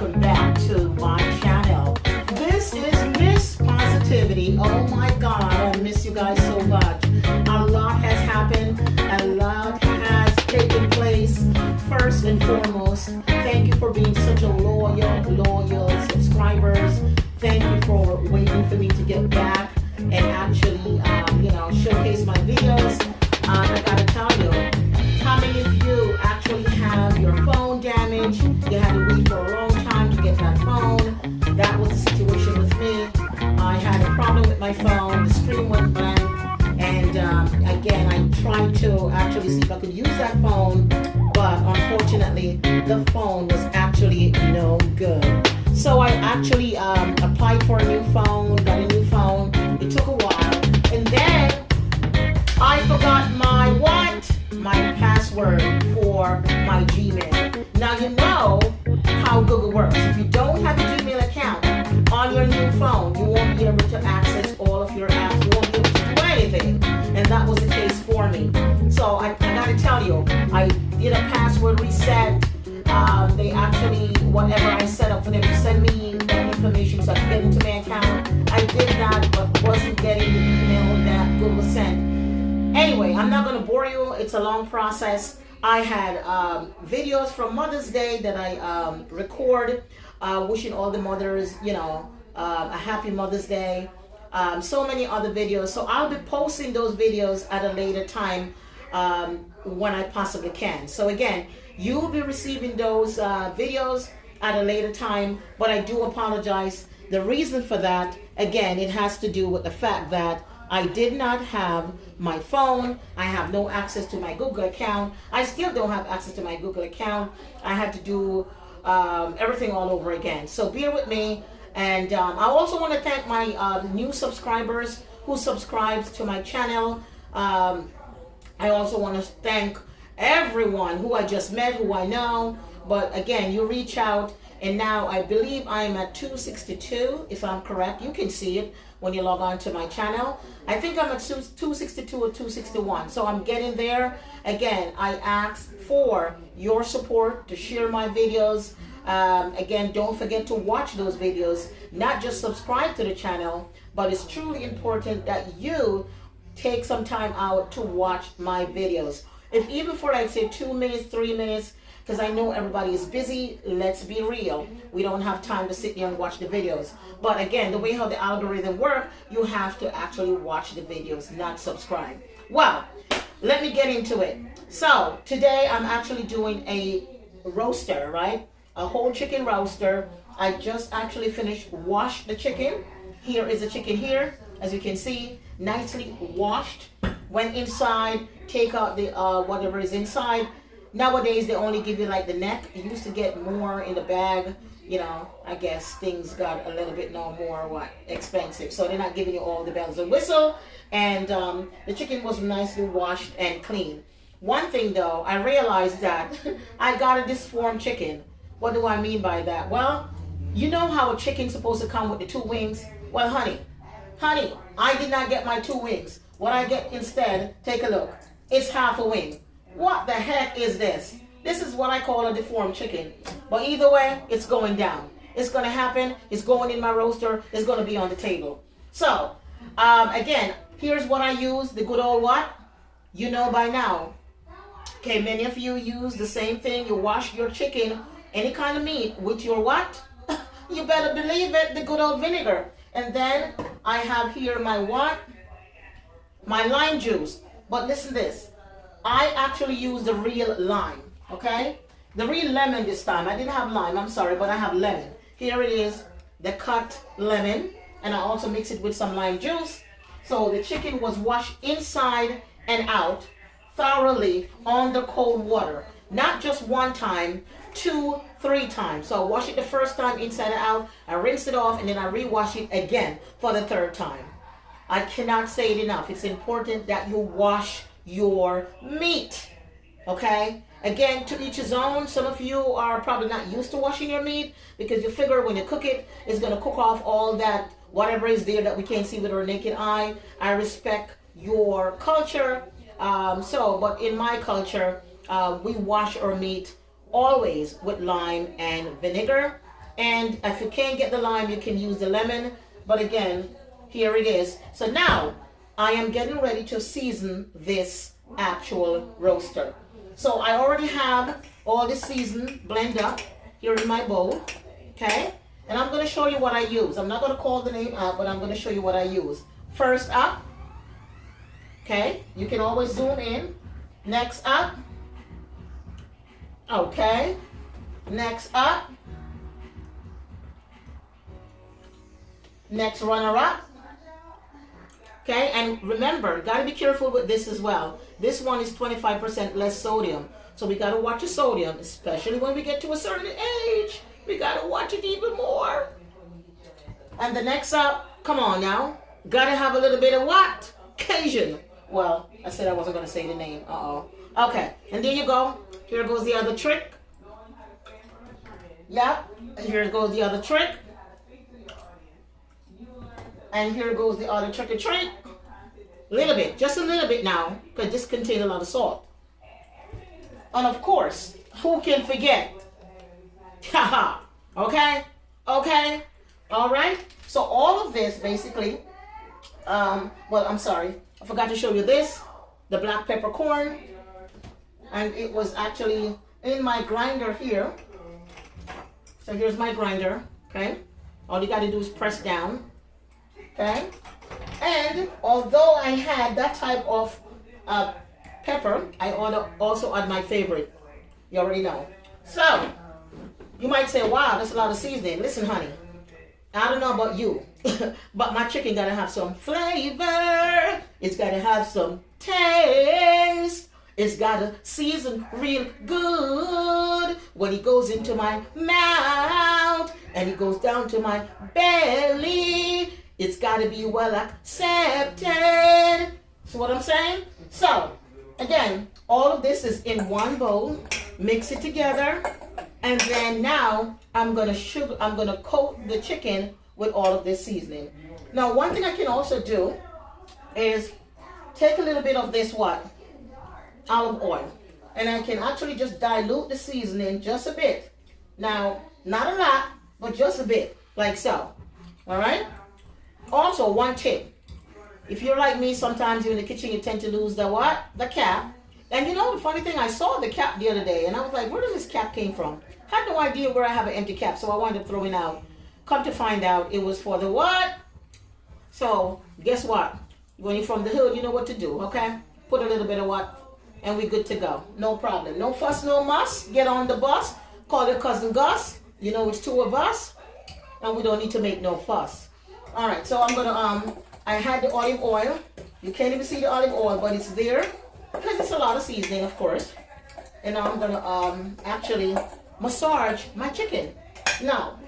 welcome back to my channel. This is Miss Positivity. Oh my God, I miss you guys so much. A lot has happened. A lot has taken place. First and foremost, thank you for being such a loyal subscribers. Thank you for waiting for me to get back and actually, showcase my videos. I gotta tell you, how many of you actually have your phone damaged? You had to wait for a long time to get that phone. That was the situation with me. I had a problem with my phone. The screen went blank. And again, I tried to actually see if I could use that phone. But unfortunately, the phone was actually no good. So I actually applied for a new phone, got a new phone. It took a while. And then I forgot my what? My password for my Gmail. Now you know how Google works. If you don't have a Gmail account on your new phone, you won't be able to access all of your apps. You won't be able to do anything. And that was the case for me. So I gotta tell you, I did a password reset. They actually, whatever I set up for them to send me that information so I could get into my account, I did that, but wasn't getting the email that Google sent. Anyway, I'm not going to bore you. It's a long process. I had videos from Mother's Day that I record, wishing all the mothers, a happy Mother's Day. So many other videos. So I'll be posting those videos at a later time when I possibly can. So again, you will be receiving those videos at a later time, but I do apologize. The reason for that, again, it has to do with the fact that I did not have my phone. I have no access to my Google account. I still don't have access to my Google account. I had to do everything all over again. So bear with me. And I also want to thank my new subscribers who subscribes to my channel. I also want to thank everyone who I just met, who I know. But again, you reach out. And now I believe I am at 262, if I'm correct. You can see it when you log on to my channel. I think I'm at 262 or 261. So I'm getting there. Again, I ask for your support to share my videos. Again, don't forget to watch those videos. Not just subscribe to the channel, but it's truly important that you take some time out to watch my videos. If even for like say 2 minutes, 3 minutes, because I know everybody is busy. Let's be real. We don't have time to sit there and watch the videos. But again, the way how the algorithm works, you have to actually watch the videos, not subscribe. Well, let me get into it. So today I'm actually doing a roaster, right? A whole chicken roaster. I just actually finished wash the chicken. Here is the chicken here, as you can see, nicely washed. Went inside, take out the whatever is inside. Nowadays, they only give you like the neck. You used to get more in the bag. I guess things got a little bit more expensive. So they're not giving you all the bells and whistle. And the chicken was nicely washed and clean. One thing though, I realized that I got a disformed chicken. What do I mean by that? Well, you know how a chicken's supposed to come with the 2 wings? Well, honey, I did not get my 2 wings. What I get instead, take a look. It's half a wing. What the heck is this? This is what I call a deformed chicken. But either way, it's going down. It's going to happen. It's going in my roaster. It's going to be on the table. So, again, here's what I use. The good old what? You know by now. Okay, many of you use the same thing. You wash your chicken, any kind of meat, with your what? You better believe it, the good old vinegar. And then I have here my what? My lime juice. But listen to this. I actually use the real lime, okay? The real lemon this time. I didn't have lime, I'm sorry, but I have lemon. Here it is, the cut lemon, and I also mix it with some lime juice. So the chicken was washed inside and out thoroughly on the cold water. Not just 1 time, 2, 3 times. So I wash it the first time inside and out, I rinse it off, and then I rewash it again for the 3rd time. I cannot say it enough. It's important that you wash your meat, okay? Again, to each his own. Some of you are probably not used to washing your meat because you figure when you cook it, it's going to cook off all that, whatever is there that we can't see with our naked eye. I respect your culture. But in my culture, we wash our meat always with lime and vinegar. And if you can't get the lime, you can use the lemon. But again, here it is. So now I am getting ready to season this actual roaster. So I already have all the seasoned blend up here in my bowl. Okay? And I'm going to show you what I use. I'm not going to call the name out, but I'm going to show you what I use. First up, okay, you can always zoom in. Next up, okay, next up, next runner up, okay, and remember, got to be careful with this as well. This one is 25% less sodium, so we got to watch the sodium, especially when we get to a certain age. We got to watch it even more. And the next up, come on now, got to have a little bit of what? Cajun. Well, I said I wasn't going to say the name. Uh-oh. Okay, and there you go. Here goes the other trick. Yep, and here goes the other trick. And here goes the other trick or treat. A little bit, just a little bit now, because this contains a lot of salt. And of course, who can forget? Haha. Okay? Okay? All right? So all of this basically, well, I'm sorry. I forgot to show you this, the black peppercorn. And it was actually in my grinder here. So here's my grinder, okay? All you got to do is press down, okay? And although I had that type of pepper, I also add my favorite. You already know. So, you might say, wow, that's a lot of seasoning. Listen, honey, I don't know about you, but my chicken got to have some flavor. It's got to have some taste. It's got to season real good when it goes into my mouth and it goes down to my belly. It's got to be well accepted. See what I'm saying? So, again, all of this is in one bowl. Mix it together. And then now I'm gonna coat the chicken with all of this seasoning. Now, one thing I can also do is take a little bit of this olive oil, and I can actually just dilute the seasoning just a bit. Now, not a lot, but just a bit, like so. All right. Also, one tip: if you're like me, sometimes you're in the kitchen, you tend to lose the cap. And you know the funny thing, I saw the cap the other day, and I was like, where does this cap came from? Had no idea where I have an empty cap, so I wound up throwing out. Come to find out, it was for the what? So, guess what? When you're from the hood, you know what to do, okay? Put a little bit of what, and we're good to go. No problem. No fuss, no muss. Get on the bus. Call your cousin Gus. You know it's two of us, and we don't need to make no fuss. All right, so I'm gonna, I had the olive oil. You can't even see the olive oil, but it's there, because it's a lot of seasoning, of course. And now I'm gonna actually massage my chicken. Now,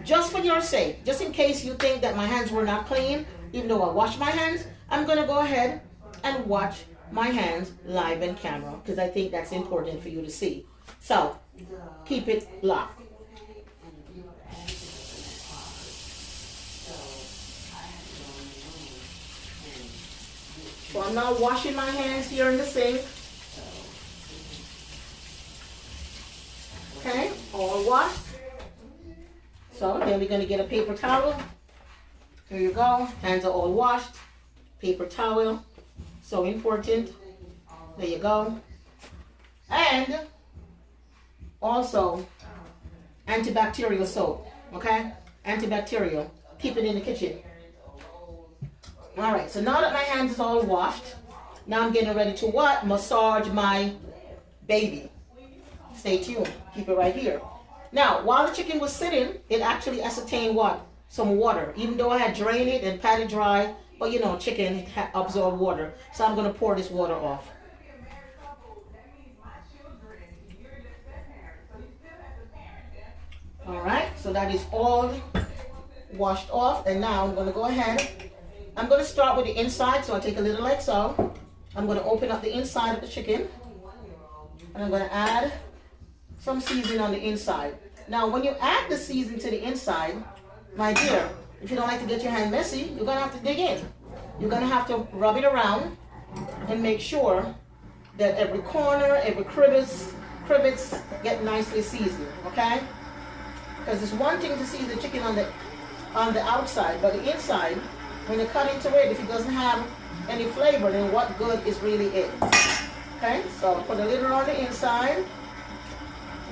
just for your sake, just in case you think that my hands were not clean, even though I washed my hands, I'm gonna go ahead and watch my hands live in camera, because I think that's important for you to see. So, keep it locked. So I'm now washing my hands here in the sink. Okay, all washed. So then we're going to get a paper towel. Here you go. Hands are all washed. Paper towel. So important. There you go. And also antibacterial soap. Okay? Antibacterial. Keep it in the kitchen. All right, so now that my hands is all washed, now I'm getting ready to what? Massage my baby. Stay tuned. Keep it right here. Now, while the chicken was sitting, it actually ascertained what? Some water. Even though I had drained it and pat it dry, but you know, chicken absorb water. So I'm going to pour this water off. All right, so that is all washed off. And now I'm going to go ahead. I'm going to start with the inside, so I'll take a little like so. I'm going to open up the inside of the chicken. And I'm going to add some seasoning on the inside. Now, when you add the seasoning to the inside, my dear, if you don't like to get your hand messy, you're going to have to dig in. You're going to have to rub it around and make sure that every corner, every crevice get nicely seasoned, okay? Because it's one thing to see the chicken on the outside, but the inside, when you cut into it, if it doesn't have any flavor, then what good is really it? Okay, so put a little on the inside,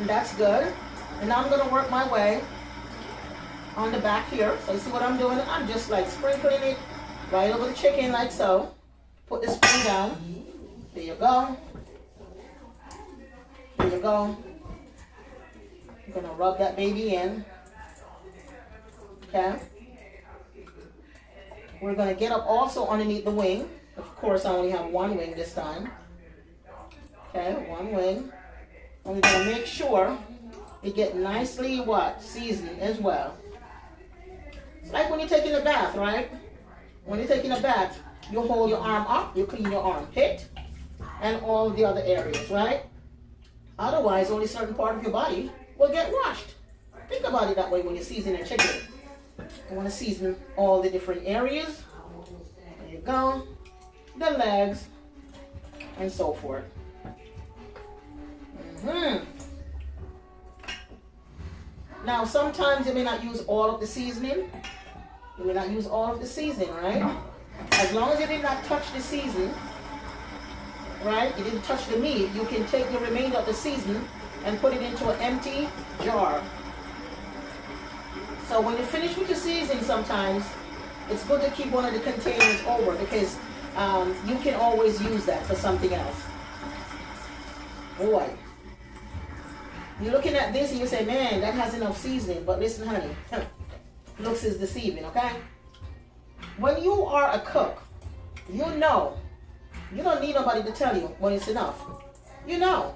and that's good. And now I'm gonna work my way on the back here. So you see what I'm doing? I'm just like sprinkling it right over the chicken like so. Put the spoon down. There you go. There you go. I'm gonna rub that baby in. Okay. We're gonna get up also underneath the wing. Of course, I only have one wing this time. Okay, one wing. And we're gonna make sure it get nicely what? Seasoned as well. It's like when you're taking a bath, right? When you're taking a bath, you hold your arm up, you clean your armpit, and all the other areas, right? Otherwise, only certain part of your body will get washed. Think about it that way when you're seasoning chicken. You want to season all the different areas. There you go. The legs, and so forth. Now, sometimes you may not use all of the seasoning. You may not use all of the seasoning, right? As long as you did not touch the seasoning, right? You didn't touch the meat, you can take the remainder of the seasoning and put it into an empty jar. So when you finish with your seasoning, sometimes it's good to keep one of the containers over because you can always use that for something else. Boy. You're looking at this and you say, man, that has enough seasoning. But listen, honey, looks is deceiving, okay? When you are a cook, you know. You don't need nobody to tell you when it's enough. You know.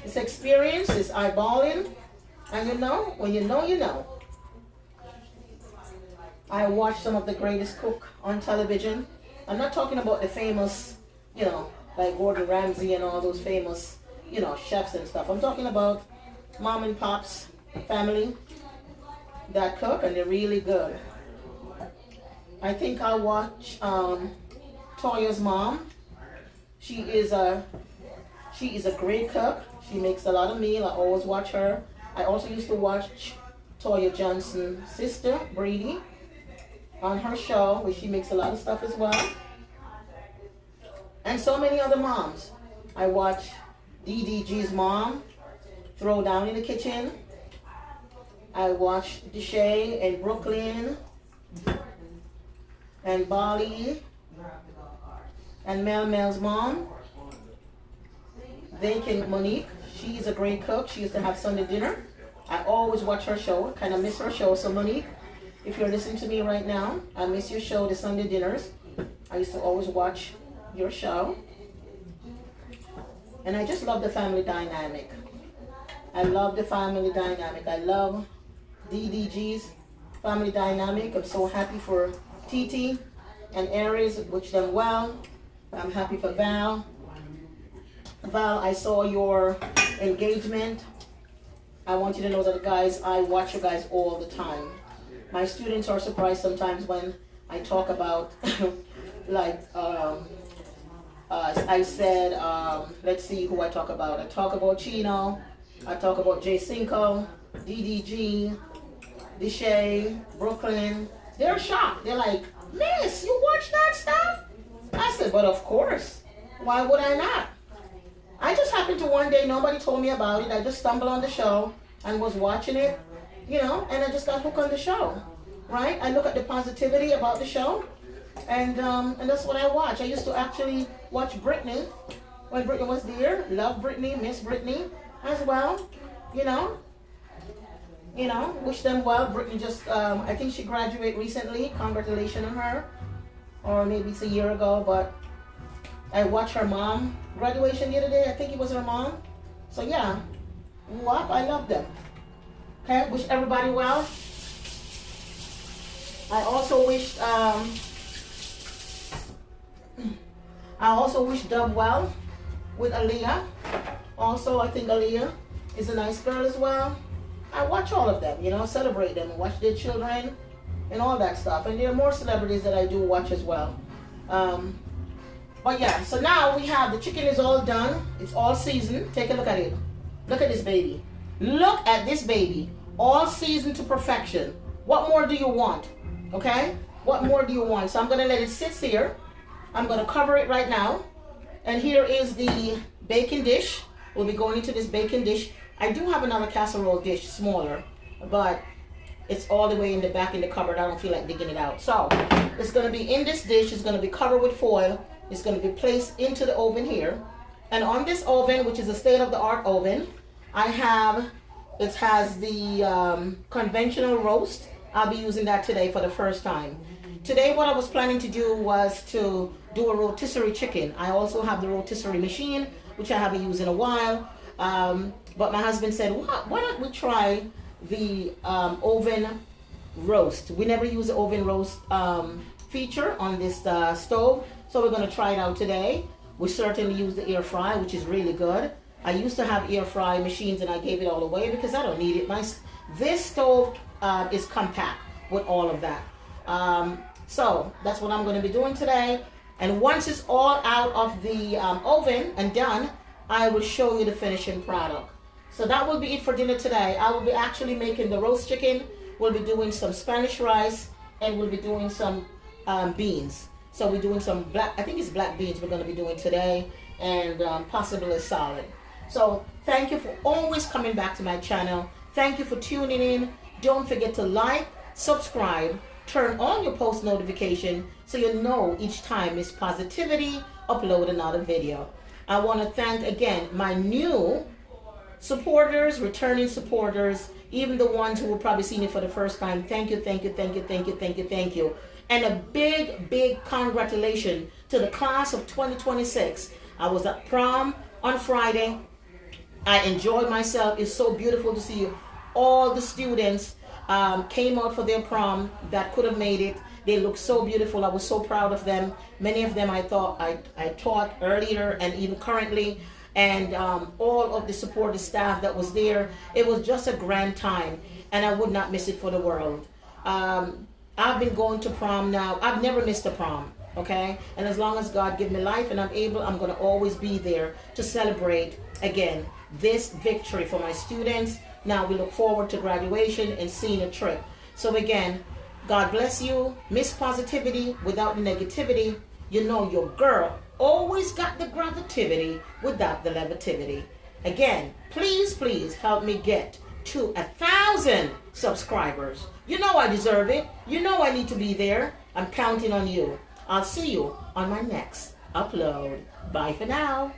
It's experience, it's eyeballing. And you know, when you know, you know. I watch some of the greatest cook on television. I'm not talking about the famous, you know, like Gordon Ramsay and all those famous, you know, chefs and stuff. I'm talking about mom and pop's family that cook, and they're really good. I think I'll watch Toya's mom. She is a great cook. She makes a lot of meal. I always watch her. I also used to watch Toya Johnson's sister, Brady, on her show, where she makes a lot of stuff as well. And so many other moms. I watch DDG's mom throw down in the kitchen. I watch Deshay in Brooklyn, and Bali, and Mel's mom. Monique, she's a great cook. She used to have Sunday dinner. I always watch her show. Kind of miss her show. So Monique, if you're listening to me right now, I miss your show, the Sunday dinners. I used to always watch your show. And I just love the family dynamic. I love the family dynamic. I love DDG's family dynamic. I'm so happy for TT and Aries, wish them well. I'm happy for Val. Val, I saw your engagement. I want you to know that, guys, I watch you guys all the time. My students are surprised sometimes when I talk about, like, I said, let's see who I talk about. I talk about Chino. I talk about Jay Cinco, DDG, Deshay, Brooklyn. They're shocked. They're like, Miss, you watch that stuff? I said, but of course. Why would I not? I just happened to one day, nobody told me about it. I just stumbled on the show and was watching it, you know, and I just got hooked on the show, right? I look at the positivity about the show, and that's what I watch. I used to actually watch Britney when Britney was there. Love Britney, miss Britney as well, you know. Wish them well. Britney just, I think she graduated recently. Congratulations on her. Or maybe it's a year ago, but I watched her mom graduation the other day. I think it was her mom. So yeah, WAP, I love them. Okay, wish everybody well. I also wish Dub well with Aaliyah. Also, I think Aaliyah is a nice girl as well. I watch all of them, you know, celebrate them, watch their children and all that stuff. And there are more celebrities that I do watch as well. But yeah, so now we have the chicken is all done. It's all seasoned. Take a look at it. Look at this baby. Look at this baby, all seasoned to perfection. What more do you want? Okay? What more do you want? So I'm going to let it sit here. I'm going to cover it right now. And here is the baking dish. We'll be going into this baking dish. I do have another casserole dish, smaller, but it's all the way in the back in the cupboard. I don't feel like digging it out. So it's going to be in this dish. It's going to be covered with foil. It's going to be placed into the oven here. And on this oven, which is a state-of-the-art oven, it has the conventional roast. I'll be using that today for the first time. Today what I was planning to do was to do a rotisserie chicken. I also have the rotisserie machine, which I haven't used in a while. But my husband said, why don't we try the oven roast? We never use the oven roast feature on this stove, so we're going to try it out today. We certainly use the air fry, which is really good. I used to have air fry machines and I gave it all away because I don't need it. This stove is compact with all of that. So that's what I'm going to be doing today. And once it's all out of the oven and done, I will show you the finishing product. So that will be it for dinner today. I will be actually making the roast chicken. We'll be doing some Spanish rice and we'll be doing some beans. So we're doing some I think it's black beans we're going to be doing today, and possibly a salad. So thank you for always coming back to my channel. Thank you for tuning in. Don't forget to like, subscribe, turn on your post notification so you know each time Miss Positivity upload another video. I want to thank again my new supporters, returning supporters, even the ones who will probably see me for the first time. Thank you, thank you, thank you, thank you, thank you, thank you. And a big, big congratulations to the class of 2026. I was at prom on Friday. I enjoyed myself. It's so beautiful to see all the students came out for their prom that could have made it. They look so beautiful. I was so proud of them. Many of them I taught earlier and even currently. And all of the supportive staff that was there. It was just a grand time. And I would not miss it for the world. I've been going to prom now. I've never missed a prom, okay? And as long as God give me life and I'm able, I'm going to always be there to celebrate, again, this victory for my students. Now we look forward to graduation and seeing a trip. So again, God bless you. Miss Positivity without the negativity. You know your girl always got the gravitivity without the levitivity. Again, please, please help me get to 1,000 subscribers. You know I deserve it. You know I need to be there. I'm counting on you. I'll see you on my next upload. Bye for now.